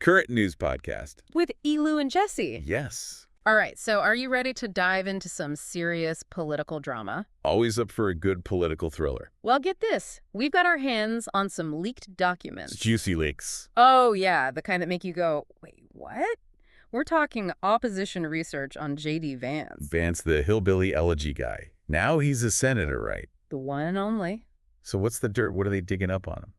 current news podcast. With Elu and Jesse. Yes. All right, so are you ready to dive into some serious political drama? Always up for a good political thriller. Well, get this. We've got our hands on some leaked documents. Juicy leaks. Oh, yeah, the kind that make you go, wait, what? We're talking opposition research on J.D. Vance. Vance, the Hillbilly Elegy guy. Now he's a senator, right? The one and only. So what's the dirt? What are they digging up on him?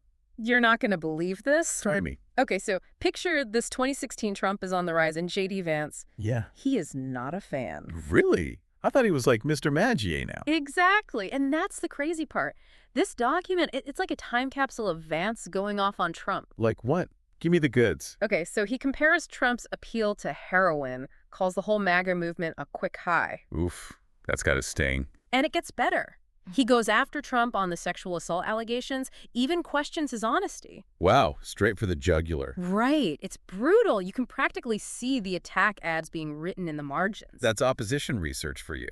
You're not going to believe this? Try me. Okay, so picture this 2016 Trump is on the rise and J.D. Vance. Yeah. He is not a fan. Really? I thought he was like Mr. Magier now. Exactly, and that's the crazy part. This document, it's like a time capsule of Vance going off on Trump. Like what? Give me the goods. Okay, so he compares Trump's appeal to heroin, calls the whole MAGA movement a quick high. Oof, that's got to sting. And it gets better. He goes after Trump on the sexual assault allegations, even questions his honesty. Wow, straight for the jugular. Right. It's brutal. You can practically see the attack ads being written in the margins. That's opposition research for you.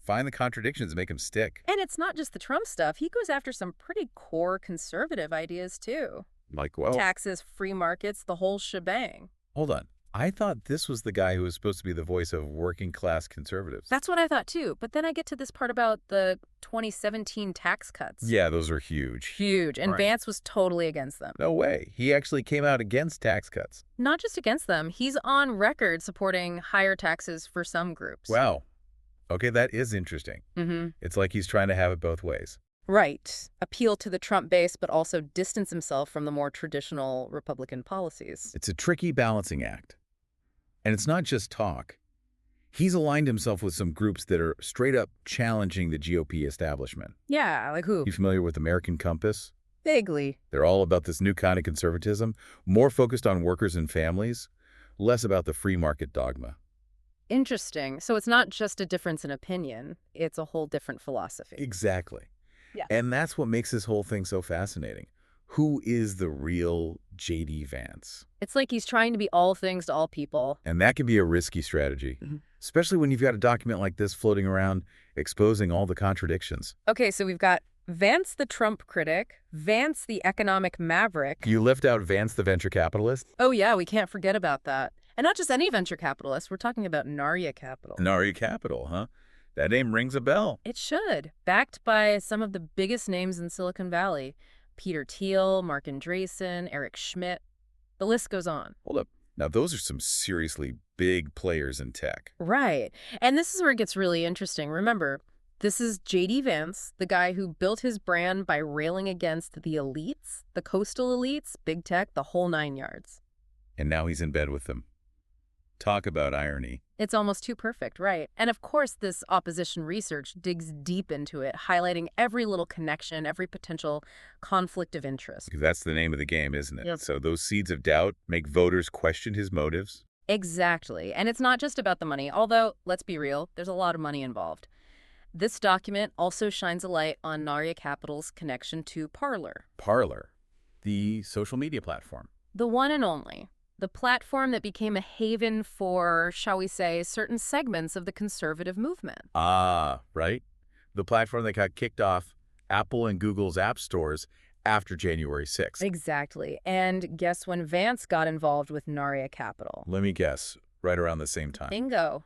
Find the contradictions, make them stick. And it's not just the Trump stuff. He goes after some pretty core conservative ideas, too. Like, well... Taxes, free markets, the whole shebang. Hold on. I thought this was the guy who was supposed to be the voice of working-class conservatives. That's what I thought, too. But then I get to this part about the 2017 tax cuts. Yeah, those are huge. Huge. And Right. Vance was totally against them. No way. He actually came out against tax cuts. Not just against them. He's on record supporting higher taxes for some groups. Wow. Okay, that is interesting. Mm-hmm. It's like he's trying to have it both ways. Right. Appeal to the Trump base, but also distance himself from the more traditional Republican policies. It's a tricky balancing act. And it's not just talk. He's aligned himself with some groups that are straight up challenging the GOP establishment. Yeah, like who? You familiar with American Compass? Vaguely. They're all about this new kind of conservatism, more focused on workers and families, less about the free market dogma. Interesting. So it's not just a difference in opinion. It's a whole different philosophy. Exactly. Yeah. And that's what makes this whole thing so fascinating. Who is the real J.D. Vance? It's like he's trying to be all things to all people. And that can be a risky strategy, especially when you've got a document like this floating around exposing all the contradictions. Okay, so we've got Vance the Trump critic, Vance the economic maverick. You left out Vance the venture capitalist? Oh yeah, we can't forget about that. And not just any venture capitalist, we're talking about Narya Capital. Narya Capital, huh? That name rings a bell. It should. Backed by some of the biggest names in Silicon Valley. Peter Thiel, Mark Andreessen, Eric Schmidt. The list goes on. Hold up. Now, those are some seriously big players in tech. Right. And this is where it gets really interesting. Remember, this is J.D. Vance, the guy who built his brand by railing against the elites, the coastal elites, big tech, the whole 9 yards. And now he's in bed with them. Talk about irony. It's almost too perfect, right? And of course, this opposition research digs deep into it, highlighting every little connection, every potential conflict of interest. Because that's the name of the game, isn't it? Yep. So those seeds of doubt make voters question his motives. Exactly. And it's not just about the money, although, let's be real, there's a lot of money involved. This document also shines a light on Narya Capital's connection to Parler. Parler, the social media platform. The one and only. The platform that became a haven for, shall we say, certain segments of the conservative movement. Ah, right. The platform that got kicked off Apple and Google's app stores after January 6th. Exactly. And guess when Vance got involved with Narya Capital? Let me guess, right around the same time. Bingo.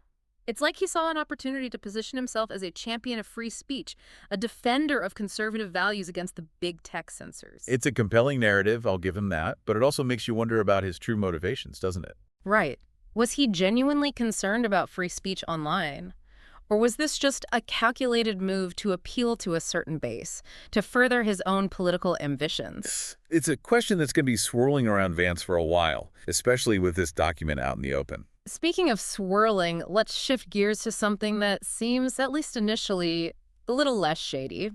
It's like he saw an opportunity to position himself as a champion of free speech, a defender of conservative values against the big tech censors. It's a compelling narrative, I'll give him that, but it also makes you wonder about his true motivations, doesn't it? Right. Was he genuinely concerned about free speech online? Or was this just a calculated move to appeal to a certain base, to further his own political ambitions? It's a question that's going to be swirling around Vance for a while, especially with this document out in the open. Speaking of swirling, let's shift gears to something that seems, at least initially, a little less shady.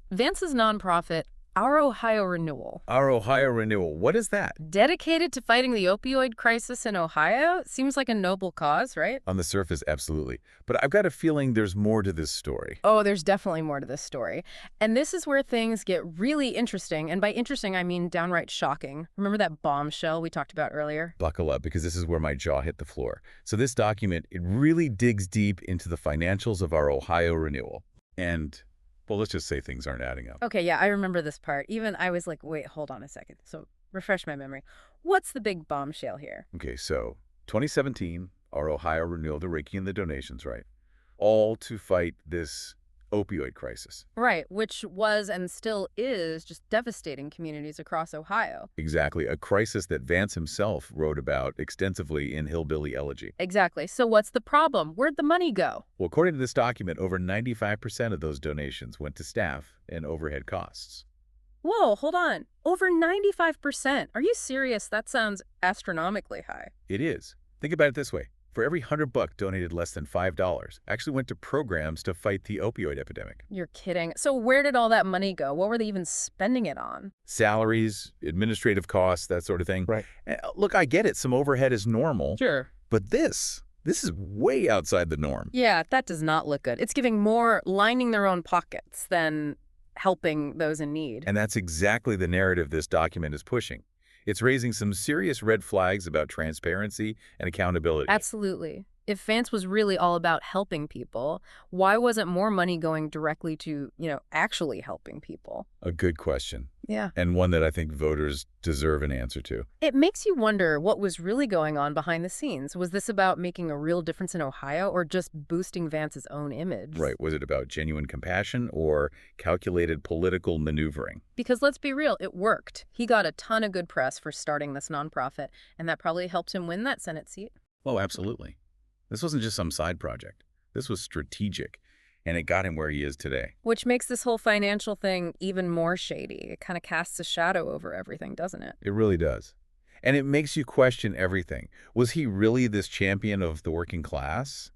Vance's nonprofit, Our Ohio Renewal. Our Ohio Renewal, what is that? Dedicated to fighting the opioid crisis in Ohio? Seems like a noble cause, right? On the surface, absolutely. But I've got a feeling there's more to this story. Oh, there's definitely more to this story. And this is where things get really interesting. And by interesting, I mean downright shocking. Remember that bombshell we talked about earlier? Buckle up, because this is where my jaw hit the floor. So this document, it really digs deep into the financials of our Ohio Renewal. And, well, let's just say things aren't adding up. Okay, yeah, I remember this part. Even I was like, wait, hold on a second. So Refresh my memory. What's the big bombshell here? Okay, so 2017, our Ohio renewal, they're raking in the donations, right? All to fight this opioid crisis. Right, which was and still is just devastating communities across Ohio. Exactly, a crisis that Vance himself wrote about extensively in Hillbilly Elegy. Exactly. So what's the problem? Where'd the money go? Well, according to this document, over 95% of those donations went to staff and overhead costs. Whoa, hold on. Over 95%. Are you serious? That sounds astronomically high. It is. Think about it this way. For every $100 donated, less than $5 actually went to programs to fight the opioid epidemic. You're kidding. So where did all that money go? What were they even spending it on? Salaries, administrative costs, that sort of thing. Right. Look, I get it. Some overhead is normal. Sure. But this is way outside the norm. Yeah, that does not look good. It's giving more lining their own pockets than helping those in need. And that's exactly the narrative this document is pushing. It's raising some serious red flags about transparency and accountability. Absolutely. If Vance was really all about helping people, why wasn't more money going directly to, actually helping people? A good question. Yeah. And one that I think voters deserve an answer to. It makes you wonder what was really going on behind the scenes. Was this about making a real difference in Ohio or just boosting Vance's own image? Right. Was it about genuine compassion or calculated political maneuvering? Because let's be real, it worked. He got a ton of good press for starting this nonprofit, and that probably helped him win that Senate seat. Oh, absolutely. This wasn't just some side project. This was strategic, and it got him where he is today. Which makes this whole financial thing even more shady. It kind of casts a shadow over everything, doesn't it? It really does. And it makes you question everything. Was he really this champion of the working class?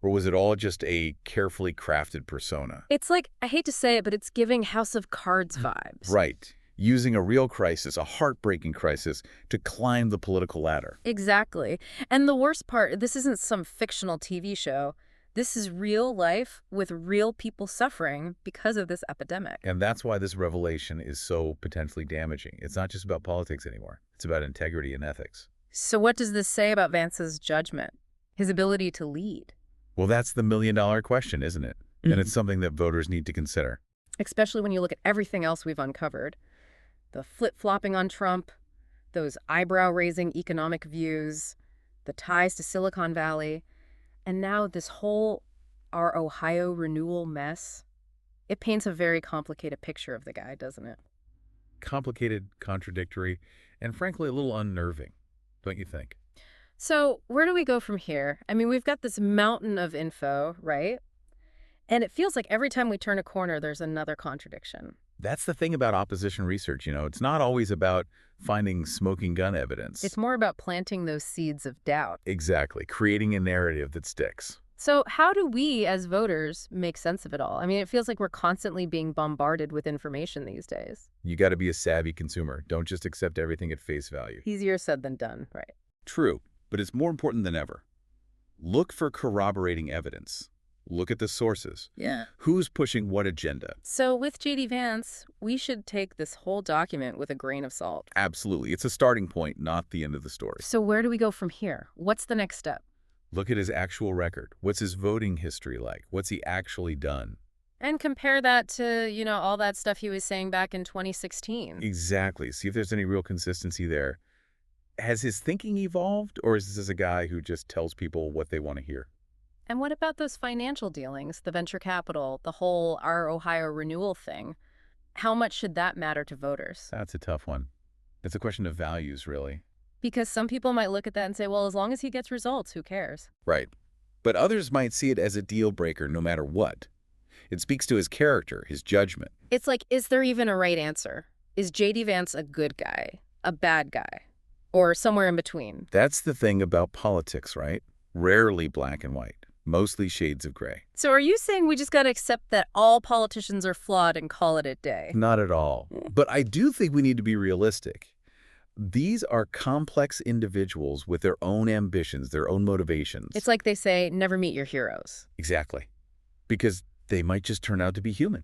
Or was it all just a carefully crafted persona? It's like, I hate to say it, but it's giving House of Cards vibes. Right. Using a real crisis, a heartbreaking crisis, to climb the political ladder. Exactly. And the worst part, this isn't some fictional TV show. This is real life with real people suffering because of this epidemic. And that's why this revelation is so potentially damaging. It's not just about politics anymore. It's about integrity and ethics. So what does this say about Vance's judgment? His ability to lead? Well, that's the million-dollar question, isn't it? Mm-hmm. And it's something that voters need to consider. Especially when you look at everything else we've uncovered. The flip-flopping on Trump, those eyebrow-raising economic views, the ties to Silicon Valley, and now this whole our Ohio renewal mess. It paints a very complicated picture of the guy, doesn't it? Complicated, contradictory, and frankly a little unnerving, don't you think? So where do we go from here? I mean, we've got this mountain of info, right? And it feels like every time we turn a corner, there's another contradiction. That's the thing about opposition research, it's not always about finding smoking gun evidence. It's more about planting those seeds of doubt. Exactly, creating a narrative that sticks. So how do we, as voters, make sense of it all? I mean, it feels like we're constantly being bombarded with information these days. You got to be a savvy consumer. Don't just accept everything at face value. Easier said than done, right? True, but it's more important than ever. Look for corroborating evidence. Look at the sources. Yeah. Who's pushing what agenda? So with J.D. Vance, we should take this whole document with a grain of salt. Absolutely. It's a starting point, not the end of the story. So where do we go from here? What's the next step? Look at his actual record. What's his voting history like? What's he actually done? And compare that to, all that stuff he was saying back in 2016. Exactly. See if there's any real consistency there. Has his thinking evolved, or is this a guy who just tells people what they want to hear? And what about those financial dealings, the venture capital, the whole Our Ohio renewal thing? How much should that matter to voters? That's a tough one. It's a question of values, really. Because some people might look at that and say, well, as long as he gets results, who cares? Right. But others might see it as a deal breaker no matter what. It speaks to his character, his judgment. It's like, is there even a right answer? Is J.D. Vance a good guy, a bad guy, or somewhere in between? That's the thing about politics, right? Rarely black and white. Mostly shades of gray. So are you saying we just got to accept that all politicians are flawed and call it a day? Not at all. But I do think we need to be realistic. These are complex individuals with their own ambitions, their own motivations. It's like they say, never meet your heroes. Exactly. Because they might just turn out to be human.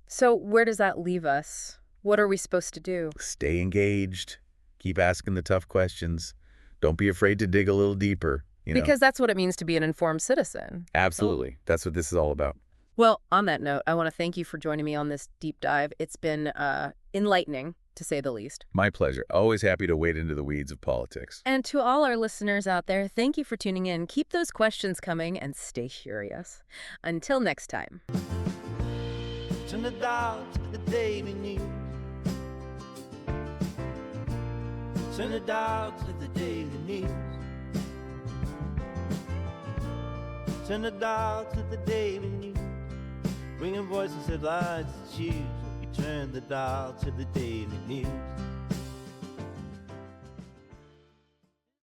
So where does that leave us? What are we supposed to do? Stay engaged. Keep asking the tough questions. Don't be afraid to dig a little deeper. Because that's what it means to be an informed citizen. Absolutely. That's what this is all about. Well, on that note, I want to thank you for joining me on this deep dive. It's been enlightening, to to say the least. My pleasure. Always happy to wade into the weeds of politics. And to all our listeners out there, thank you for tuning in. Keep those questions coming and stay curious. Until next time. Turn the dial to the daily news. Turn the dial to the daily news. Turn the dial to the daily news. Bringing voices, headlines, and shoes. You turn the dial to the daily news.